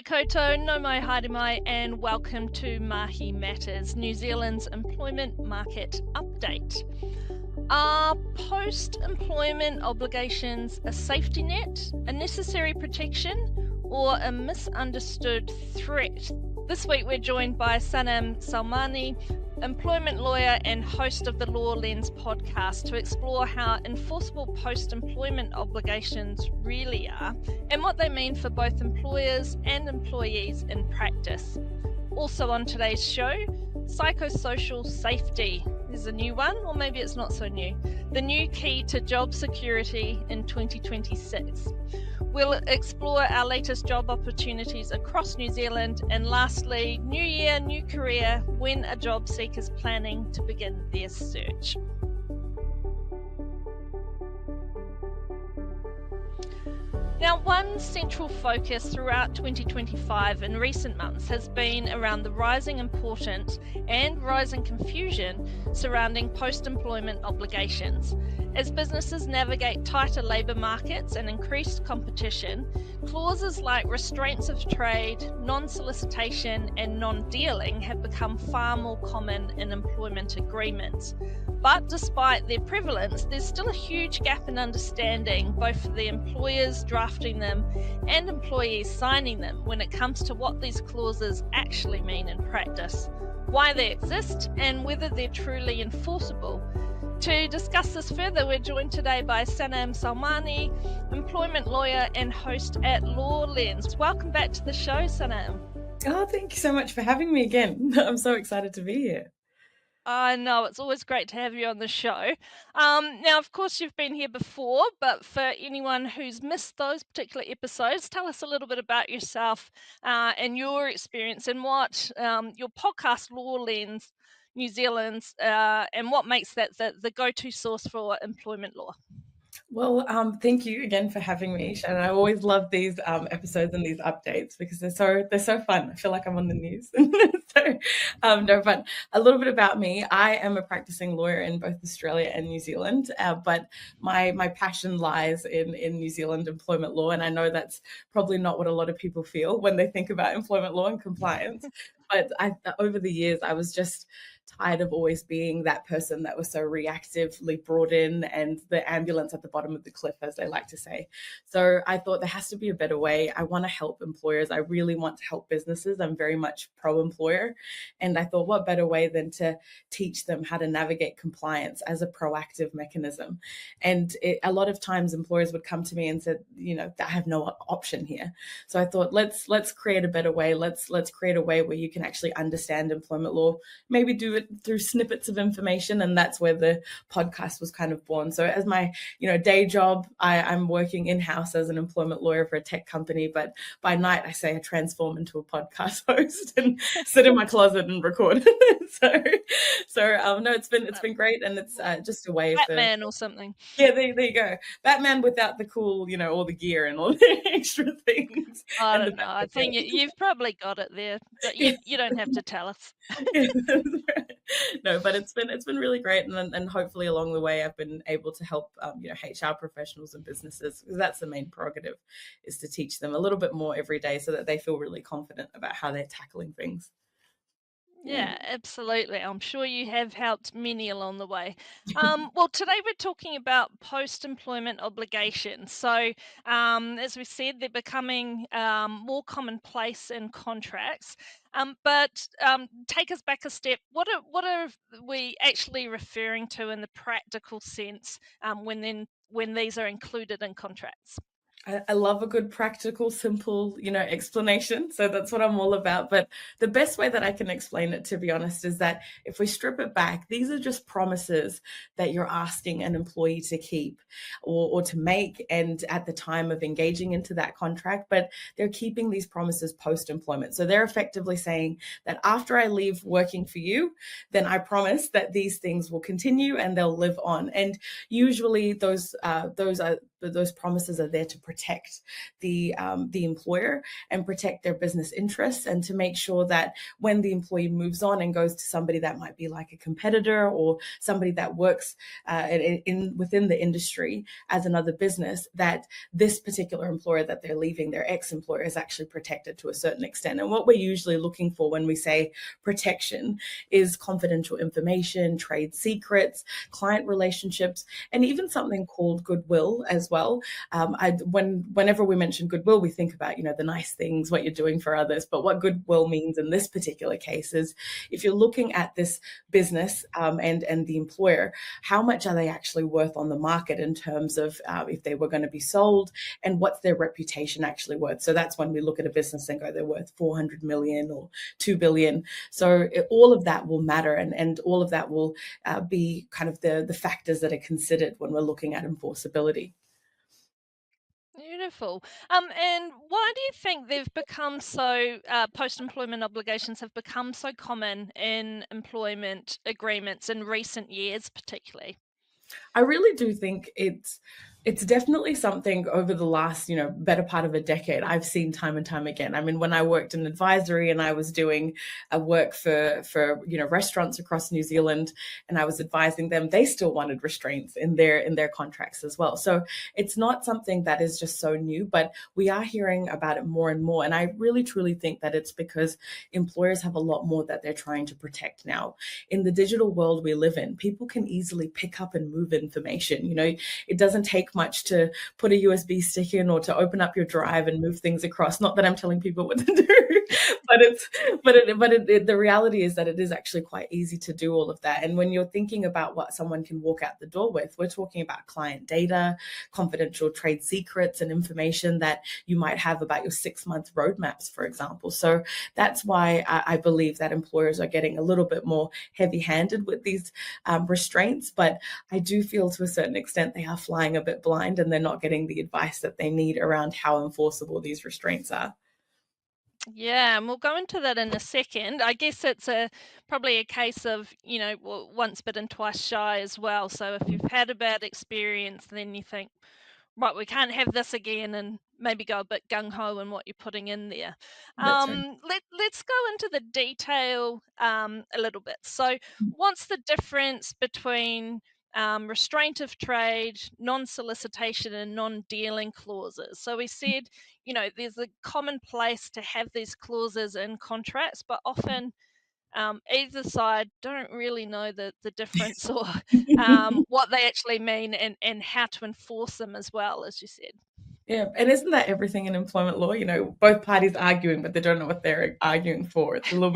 koutou, no mai haere mai, and welcome to Mahi Matters, New Zealand's employment market update. Are post-employment obligations a safety net, a necessary protection, or a misunderstood threat? This week we're joined by Sanam Salmani, employment lawyer and host of the Law Lenz podcast, to explore how enforceable post-employment obligations really are and what they mean for both employers and employees in practice. Also on today's show, psychosocial safety is a new one, or maybe it's not so new. The new key to job security in 2026. We'll explore our latest job opportunities across New Zealand, and lastly, new year, new career, when a job seeker's planning to begin their search. Now, one central focus throughout 2025 in recent months has been around the rising importance and rising confusion surrounding post-employment obligations. As businesses navigate tighter labour markets and increased competition, clauses like restraints of trade, non-solicitation and non-dealing have become far more common in employment agreements. But despite their prevalence, there's still a huge gap in understanding, both for the employers drafting them and employees signing them, when it comes to what these clauses actually mean in practice, why they exist, and whether they're truly enforceable. To discuss this further, we're joined today by Sanam Salmani, employment lawyer and host at Law Lenz. Welcome back to the show, Sanam. Oh, thank you so much for having me again. I'm so excited to be here. I know, it's always great to have you on the show. Now, of course, you've been here before, but for anyone who's missed those particular episodes, tell us a little bit about yourself and your experience and what your podcast, Law Lenz New Zealand's, and what makes that the go-to source for employment law. Well, thank you again for having me, Shannon. I always love these episodes and these updates because they're so fun. I feel like I'm on the news. No, but a little bit about me. I am a practicing lawyer in both Australia and New Zealand, but my passion lies in New Zealand employment law, and I know that's probably not what a lot of people feel when they think about employment law and compliance. But over the years, I was just tired of always being that person that was so reactively brought in and the ambulance at the bottom of the cliff, as they like to say. So I thought there has to be a better way. I want to help employers. I really want to help businesses. I'm very much pro-employer. And I thought, what better way than to teach them how to navigate compliance as a proactive mechanism? And a lot of times employers would come to me and said, I have no option here. So I thought, let's create a better way. Let's create a way where you can actually understand employment law, maybe do it through snippets of information, and that's where the podcast was kind of born. So as my day job, I'm working in-house as an employment lawyer for a tech company, but by night I say I transform into a podcast host and sit in my closet and record. so no, it's been great, and it's just a way of Batman or something. Yeah, there you go. Batman without the cool, all the gear and all the extra things. I don't know. I think you've probably got it there, but you don't have to tell us. No, but it's been really great, and hopefully along the way I've been able to help HR professionals and businesses, because that's the main prerogative, is to teach them a little bit more every day so that they feel really confident about how they're tackling things. Yeah, absolutely. I'm sure you have helped many along the way. Well, today we're talking about post-employment obligations. So, as we said, they're becoming more commonplace in contracts. But take us back a step. What are we actually referring to in the practical sense when these are included in contracts? I love a good practical, simple, explanation. So that's what I'm all about. But the best way that I can explain it, to be honest, is that if we strip it back, these are just promises that you're asking an employee to keep or to make, and at the time of engaging into that contract, but they're keeping these promises post-employment. So they're effectively saying that after I leave working for you, then I promise that these things will continue and they'll live on. And usually those are but those promises are there to protect the employer and protect their business interests, and to make sure that when the employee moves on and goes to somebody that might be like a competitor or somebody that works within the industry as another business, that this particular employer that they're leaving, their ex-employer, is actually protected to a certain extent. And what we're usually looking for when we say protection is confidential information, trade secrets, client relationships, and even something called goodwill as well. Whenever we mention goodwill, we think about, the nice things, what you're doing for others. But what goodwill means in this particular case is, if you're looking at this business and the employer, how much are they actually worth on the market in terms of if they were going to be sold, and what's their reputation actually worth. So that's when we look at a business and go, they're worth 400 million or 2 billion. So all of that will matter, and all of that will be kind of the factors that are considered when we're looking at enforceability. Beautiful. And why do you think they've become so, post-employment obligations have become so common in employment agreements in recent years, particularly? I really do think it's definitely something over the last, better part of a decade I've seen time and time again. I mean, when I worked in advisory and I was doing work for restaurants across New Zealand, and I was advising them, they still wanted restraints in their contracts as well. So it's not something that is just so new, but we are hearing about it more and more. And I really truly think that it's because employers have a lot more that they're trying to protect now. In the digital world we live in, people can easily pick up and move information. It doesn't take much to put a USB stick in or to open up your drive and move things across. Not that I'm telling people what to do, but the reality is that it is actually quite easy to do all of that. And when you're thinking about what someone can walk out the door with, we're talking about client data, confidential trade secrets, and information that you might have about your 6-month roadmaps, for example. So that's why I believe that employers are getting a little bit more heavy-handed with these restraints. But I do feel to a certain extent they are flying a bit blind, and they're not getting the advice that they need around how enforceable these restraints are. Yeah, and we'll go into that in a second. I guess it's probably a case of, once bitten, twice shy as well. So if you've had a bad experience, then you think, right, we can't have this again, and maybe go a bit gung-ho in what you're putting in there. That's right. Let's go into the detail a little bit. So what's the difference between restraint of trade, non-solicitation, and non-dealing clauses? So we said, there's a common place to have these clauses in contracts, but often either side don't really know the difference or what they actually mean, and how to enforce them as well, as you said. Yeah, and isn't that everything in employment law? Both parties arguing, but they don't know what they're arguing for. It's a little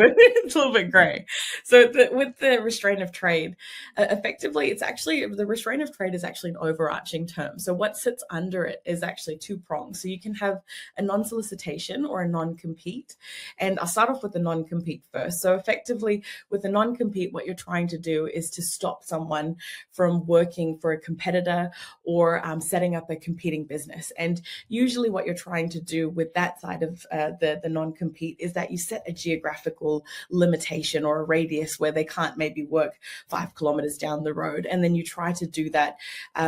bit grey. So with the restraint of trade, effectively, it's actually, the restraint of trade is actually an overarching term. So what sits under it is actually two prongs. So you can have a non-solicitation or a non-compete. And I'll start off with the non-compete first. So effectively, with a non-compete, what you're trying to do is to stop someone from working for a competitor or setting up a competing business. And usually what you're trying to do with that side of the non-compete is that you set a geographical limitation or a radius where they can't maybe work 5 kilometers down the road. And then you try to do that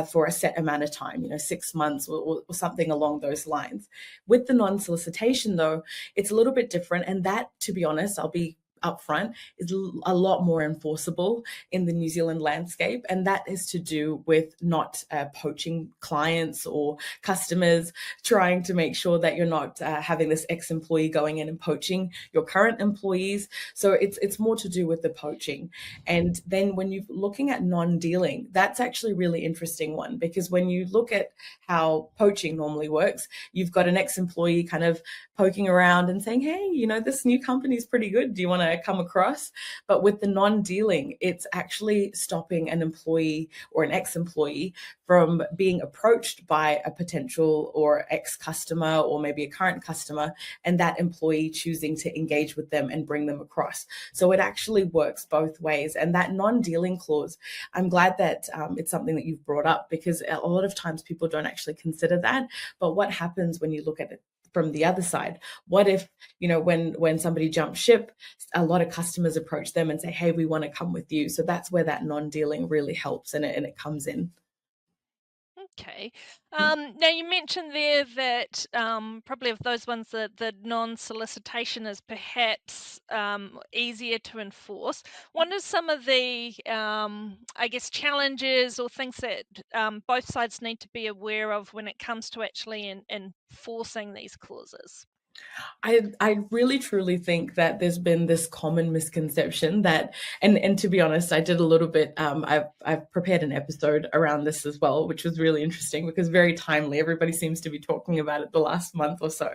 for a set amount of time, 6 months or something along those lines. With the non-solicitation, though, it's a little bit different. And that, to be honest, I'll be upfront, is a lot more enforceable in the New Zealand landscape. And that is to do with not poaching clients or customers, trying to make sure that you're not having this ex-employee going in and poaching your current employees. So it's more to do with the poaching. And then when you're looking at non-dealing, that's actually a really interesting one, because when you look at how poaching normally works, you've got an ex-employee kind of poking around and saying, hey, this new company is pretty good. Do you want to come across? But with the non-dealing, it's actually stopping an employee or an ex-employee from being approached by a potential or ex-customer or maybe a current customer, and that employee choosing to engage with them and bring them across. So it actually works both ways. And that non-dealing clause, I'm glad that it's something that you've brought up, because a lot of times people don't actually consider that. But what happens when you look at it from the other side? What if, when somebody jumps ship, a lot of customers approach them and say, hey, we want to come with you. So that's where that non-dealing really helps, and it comes in. Okay. Now you mentioned there that probably of those ones that the non-solicitation is perhaps easier to enforce. What are some of the, I guess, challenges or things that both sides need to be aware of when it comes to actually enforcing these clauses? I really truly think that there's been this common misconception that, and to be honest, I did a little bit, I've prepared an episode around this as well, which was really interesting because very timely. Everybody seems to be talking about it the last month or so.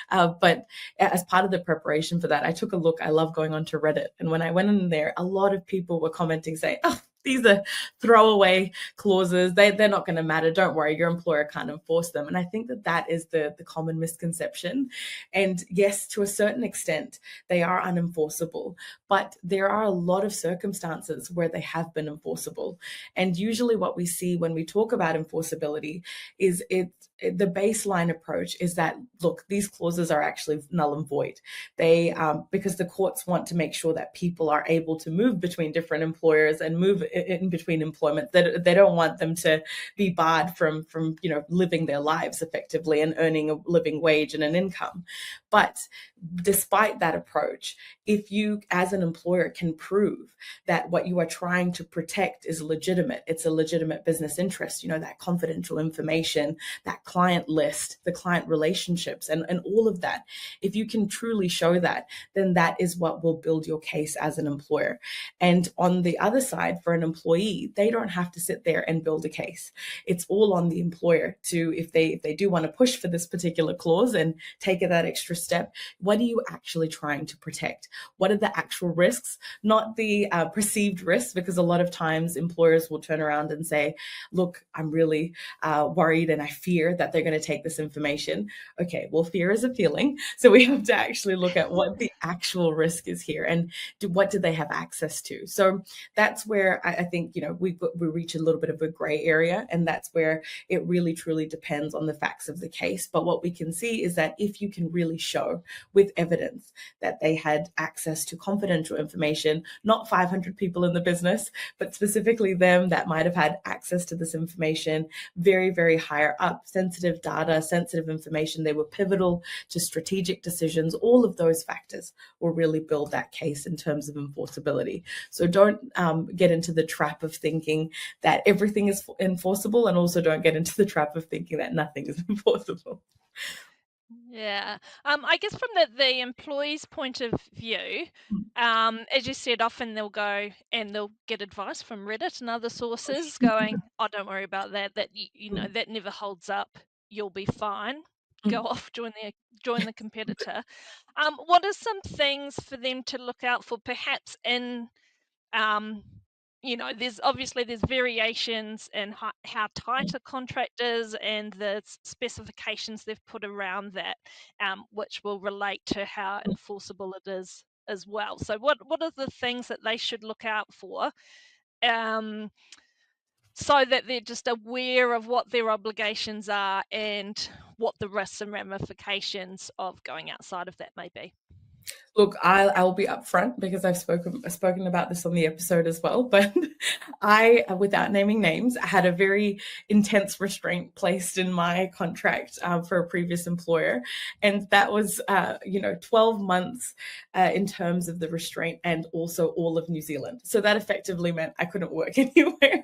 But as part of the preparation for that, I took a look. I love going onto Reddit. And when I went in there, a lot of people were commenting saying, oh, these are throwaway clauses. They're not going to matter. Don't worry, your employer can't enforce them. And I think that is the common misconception. And yes, to a certain extent, they are unenforceable, but there are a lot of circumstances where they have been enforceable. And usually what we see when we talk about enforceability is the baseline approach is that, look, these clauses are actually null and void. They, because the courts want to make sure that people are able to move between different employers and move in between employment. They don't want them to be barred from living their lives effectively and earning a living wage and an income. But despite that approach, if you as an employer can prove that what you are trying to protect is legitimate, it's a legitimate business interest, that confidential information, that client list, the client relationships, and all of that, if you can truly show that, then that is what will build your case as an employer. And on the other side, for an employee, they don't have to sit there and build a case. It's all on the employer to, if they do want to push for this particular clause and take it that extra step, what are you actually trying to protect? What are the actual risks, not the perceived risks? Because a lot of times employers will turn around and say, look, I'm really worried and I fear that they're going to take this information. Okay, well, fear is a feeling. So we have to actually look at what the actual risk is here and what do they have access to? So that's where I think, we reach a little bit of a gray area, and that's where it really truly depends on the facts of the case. But what we can see is that if you can really show with evidence that they had access to confidential information, not 500 people in the business, but specifically them that might have had access to this information very, very higher up, sensitive data, sensitive information, they were pivotal to strategic decisions, all of those factors will really build that case in terms of enforceability. So don't get into the trap of thinking that everything is enforceable, and also don't get into the trap of thinking that nothing is enforceable. Yeah, I guess from the employee's point of view, as you said, often they'll go and they'll get advice from Reddit and other sources going, oh, don't worry about that, that never holds up, you'll be fine, go off, join the competitor. What are some things for them to look out for, perhaps in there's variations in how tight a contract is and the specifications they've put around that, which will relate to how enforceable it is as well. So what are the things that they should look out for, so that they're just aware of what their obligations are and what the risks and ramifications of going outside of that may be? Look, I'll be upfront because I've spoken about this on the episode as well. But I, without naming names, had a very intense restraint placed in my contract for a previous employer, and that was 12 months in terms of the restraint, and also all of New Zealand. So that effectively meant I couldn't work anywhere,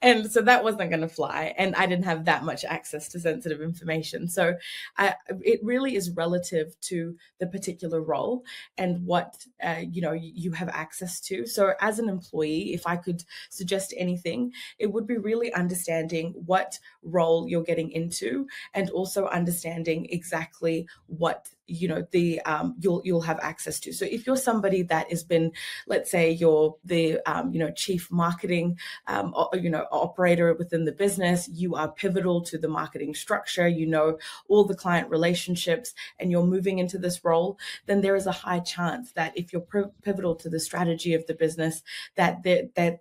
and so that wasn't going to fly. And I didn't have that much access to sensitive information. So it really is relative to the particular role and what you have access to. So as an employee, if I could suggest anything, it would be really understanding what role you're getting into, and also understanding exactly what you'll have access to. So if you're somebody that has been, let's say you're the chief marketing operator within the business, you are pivotal to the marketing structure, all the client relationships, and you're moving into this role, then there is a high chance that if you're pivotal to the strategy of the business, that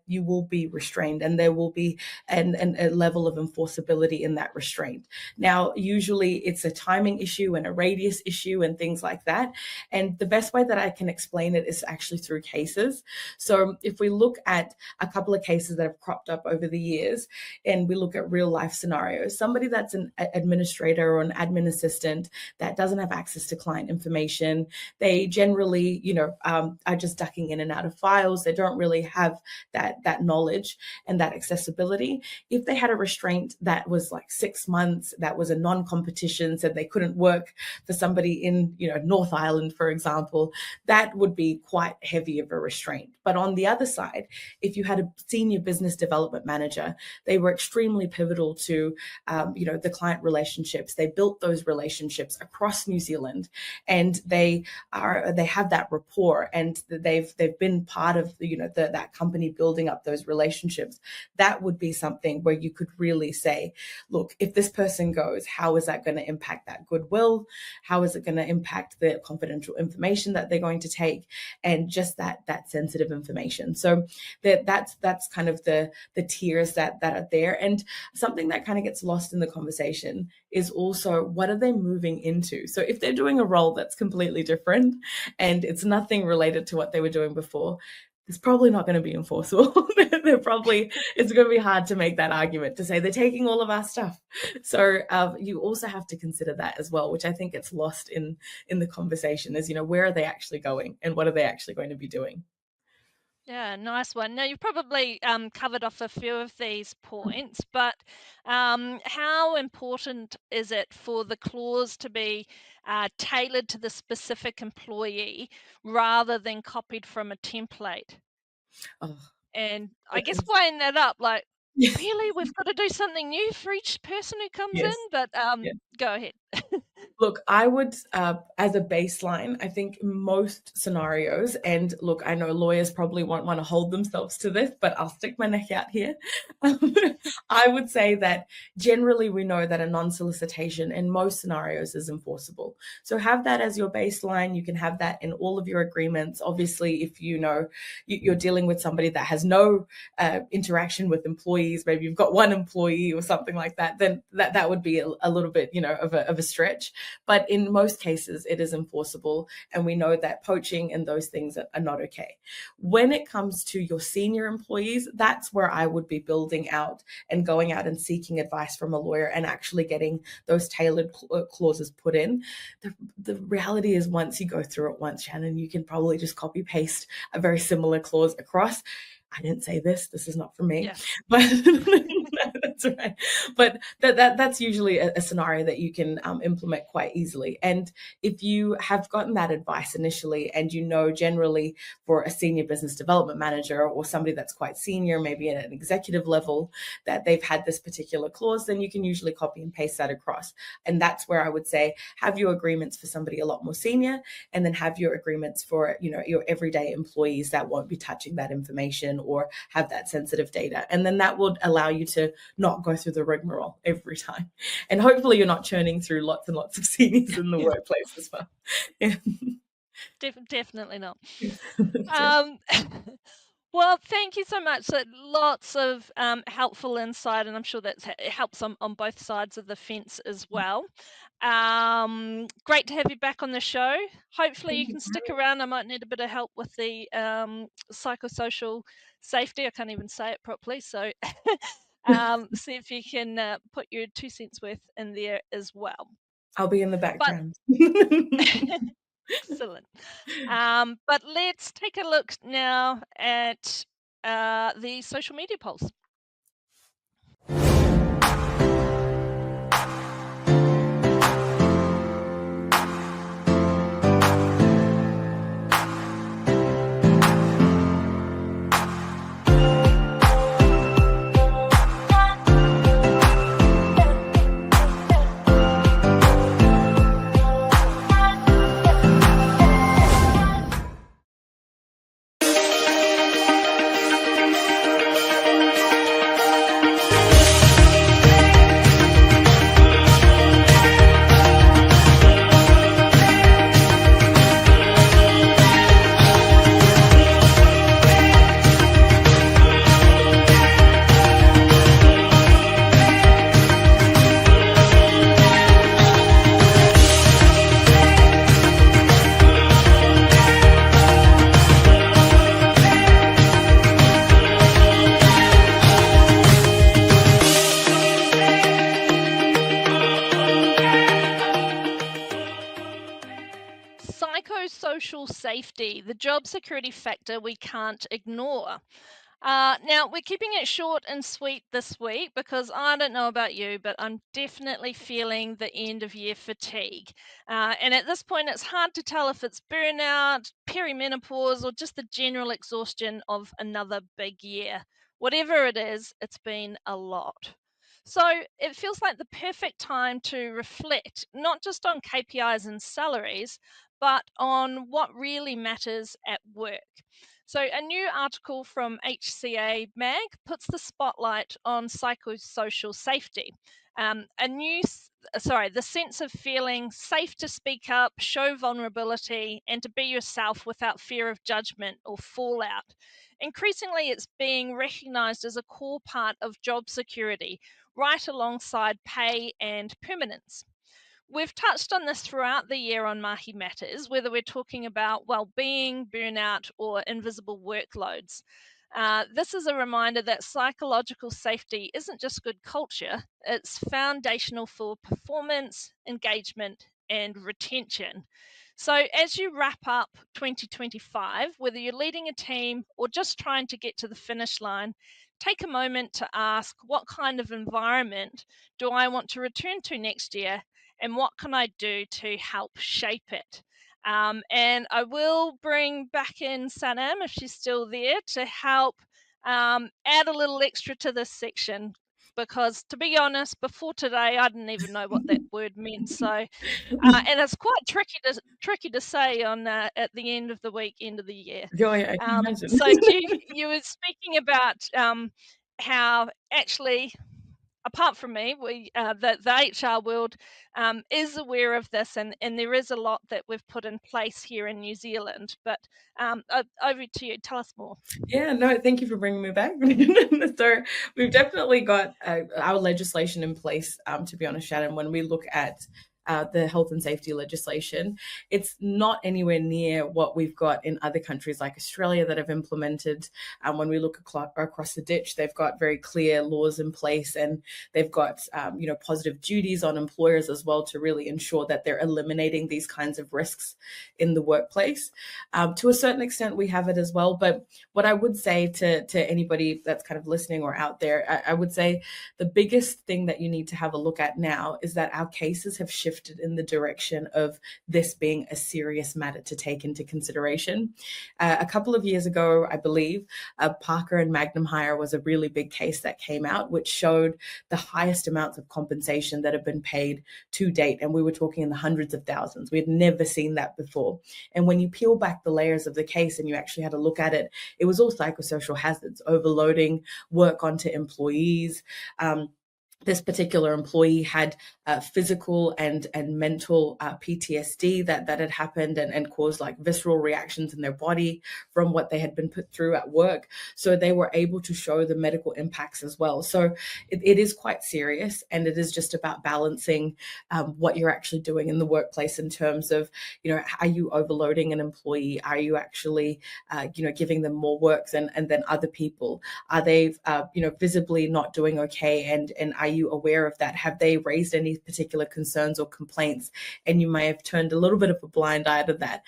you will be restrained, and there will be a level of enforceability in that restraint. Now, usually it's a timing issue and a radius issue, you and things like that. And the best way that I can explain it is actually through cases. So if we look at a couple of cases that have cropped up over the years and we look at real life scenarios, somebody that's an administrator or an admin assistant that doesn't have access to client information, they generally, are just ducking in and out of files. They don't really have that knowledge and that accessibility. If they had a restraint that was like 6 months, that was a non-competition, said they couldn't work for somebody in, North Island, for example, that would be quite heavy of a restraint. But on the other side, if you had a senior business development manager, they were extremely pivotal to, the client relationships. They built those relationships across New Zealand, and they have that rapport, and they've been part of that company building up those relationships. That would be something where you could really say, look, if this person goes, how is that going to impact that goodwill? How is it going to impact the confidential information that they're going to take, and just that sensitive information? So that's kind of the tiers that are there. And something that kind of gets lost in the conversation is also, what are they moving into? So if they're doing a role that's completely different and it's nothing related to what they were doing before, it's probably not going to be enforceable. It's going to be hard to make that argument to say they're taking all of our stuff. So you also have to consider that as well, which I think gets lost in the conversation is, where are they actually going and what are they actually going to be doing? Yeah, nice one. Now, you've probably covered off a few of these points, but how important is it for the clause to be tailored to the specific employee rather than copied from a template? Oh, and I guess weighing that up, like, really, we've got to do something new for each person who comes in, but go ahead. Look, I would, as a baseline, I think most scenarios, and look, I know lawyers probably won't want to hold themselves to this, but I'll stick my neck out here. I would say that generally we know that a non-solicitation in most scenarios is enforceable. So have that as your baseline. You can have that in all of your agreements. Obviously, if you're dealing with somebody that has no interaction with employees, maybe you've got one employee or something like that, then that would be a little bit, of a stretch. But in most cases, it is enforceable. And we know that poaching and those things are not okay. When it comes to your senior employees, that's where I would be building out and going out and seeking advice from a lawyer and actually getting those tailored clauses put in. The reality is, once you go through it once, Shannon, you can probably just copy paste a very similar clause across. I didn't say this is not from me, but that's right. But that's usually a scenario that you can implement quite easily. And if you have gotten that advice initially, and generally for a senior business development manager or somebody that's quite senior, maybe at an executive level, that they've had this particular clause, then you can usually copy and paste that across. And that's where I would say, have your agreements for somebody a lot more senior, and then have your agreements for, your everyday employees that won't be touching that information or have that sensitive data. And then that would allow you to not go through the rigmarole every time. And hopefully you're not churning through lots and lots of seniors in the workplace as well. Yeah. Definitely not. Well, thank you so much. So lots of helpful insight, and I'm sure that it helps on both sides of the fence as well. Great to have you back on the show. Hopefully you can stick around. I might need a bit of help with the psychosocial safety. I can't even say it properly. So see if you can put your 2 cents worth in there as well. I'll be in the background. Excellent. But let's take a look now at the social media polls. safety, the job security factor we can't ignore. Now, we're keeping it short and sweet this week because I don't know about you, but I'm definitely feeling the end of year fatigue. And at this point, it's hard to tell if it's burnout, perimenopause, or just the general exhaustion of another big year. Whatever it is, it's been a lot. So it feels like the perfect time to reflect, not just on KPIs and salaries, but on what really matters at work. So a new article from 𝗻CA Mag puts the spotlight on psychosocial safety. The sense of feeling safe to speak up, show vulnerability, and to be yourself without fear of judgment or fallout. Increasingly, it's being recognized as a core part of job security, right alongside pay and permanence. We've touched on this throughout the year on Mahi Matters, whether we're talking about well-being, burnout, or invisible workloads. This is a reminder that psychological safety isn't just good culture, it's foundational for performance, engagement, and retention. So as you wrap up 2025, whether you're leading a team or just trying to get to the finish line, take a moment to ask, what kind of environment do I want to return to next year? And what can I do to help shape it? And I will bring back in Sanam, if she's still there, to help add a little extra to this section. Because to be honest, before today, I didn't even know what that word meant. So, and it's quite tricky to say on at the end of the week, end of the year. Yeah, I can imagine. So you were speaking about how actually, apart from me, the HR world is aware of this, and there is a lot that we've put in place here in New Zealand. But over to you. Tell us more. Yeah, no, thank you for bringing me back. So we've definitely got our legislation in place, to be honest, Shannon. When we look at the health and safety legislation, it's not anywhere near what we've got in other countries like Australia that have implemented. When we look across the ditch, they've got very clear laws in place, and they've got positive duties on employers as well to really ensure that they're eliminating these kinds of risks in the workplace. To a certain extent, we have it as well. But what I would say to anybody that's kind of listening or out there, I would say the biggest thing that you need to have a look at now is that our cases have shifted in the direction of this being a serious matter to take into consideration. A couple of years ago, I believe, Parker and Magnum Hire was a really big case that came out, which showed the highest amounts of compensation that have been paid to date. And we were talking in the hundreds of thousands. We had never seen that before. And when you peel back the layers of the case and you actually had a look at it, it was all psychosocial hazards, overloading work onto employees. This particular employee had physical and mental PTSD that had happened and caused like visceral reactions in their body from what they had been put through at work. So they were able to show the medical impacts as well. So it is quite serious, and it is just about balancing what you're actually doing in the workplace in terms of, are you overloading an employee? Are you actually, giving them more work than other people? Are they, visibly not doing okay? And are you aware of that? Have they raised any particular concerns or complaints? And you may have turned a little bit of a blind eye to that,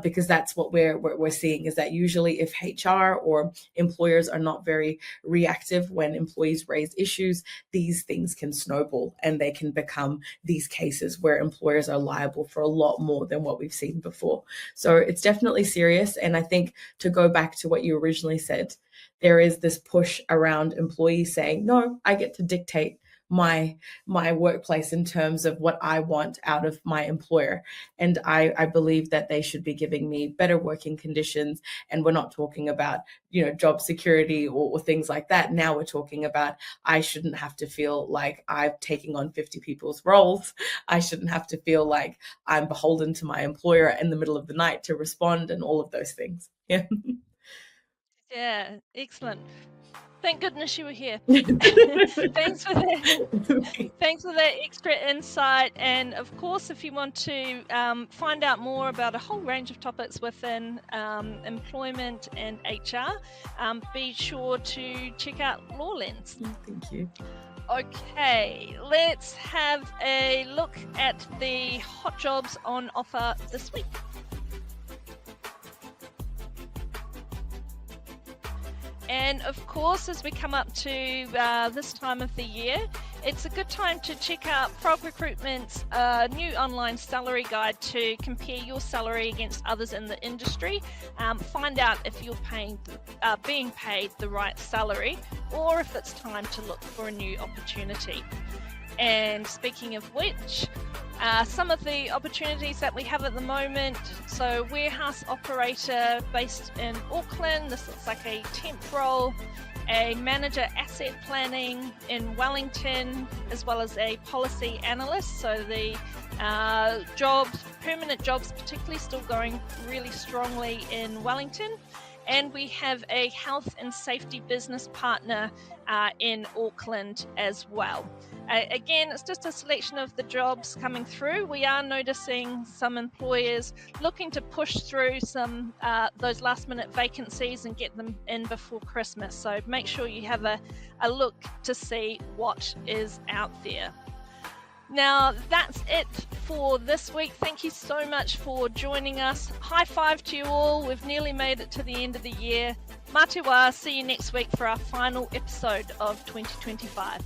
because that's what we're seeing, is that usually if HR or employers are not very reactive when employees raise issues, these things can snowball and they can become these cases where employers are liable for a lot more than what we've seen before. So it's definitely serious. And I think, to go back to what you originally said, there is this push around employees saying, no, I get to dictate my workplace in terms of what I want out of my employer. And I believe that they should be giving me better working conditions. And we're not talking about, job security or things like that. Now we're talking about, I shouldn't have to feel like I'm taking on 50 people's roles. I shouldn't have to feel like I'm beholden to my employer in the middle of the night to respond, and all of those things. Yeah. Yeah, excellent. Thank goodness you were here. Thanks for that extra insight. And of course, if you want to find out more about a whole range of topics within employment and HR, be sure to check out Law Lenz. Thank you. Okay, let's have a look at the hot jobs on offer this week. And of course, as we come up to this time of the year, it's a good time to check out Frog Recruitment's new online salary guide to compare your salary against others in the industry. Find out if you're being paid the right salary, or if it's time to look for a new opportunity. And speaking of which, some of the opportunities that we have at the moment, so warehouse operator based in Auckland, this looks like a temp role, a manager asset planning in Wellington, as well as a policy analyst. So the permanent jobs particularly still going really strongly in Wellington. And we have a health and safety business partner in Auckland as well. Again, it's just a selection of the jobs coming through. We are noticing some employers looking to push through some those last minute vacancies and get them in before Christmas. So make sure you have a look to see what is out there. Now, that's it for this week. Thank you so much for joining us. High five to you all. We've nearly made it to the end of the year. Mā te wā, see you next week for our final episode of 2025.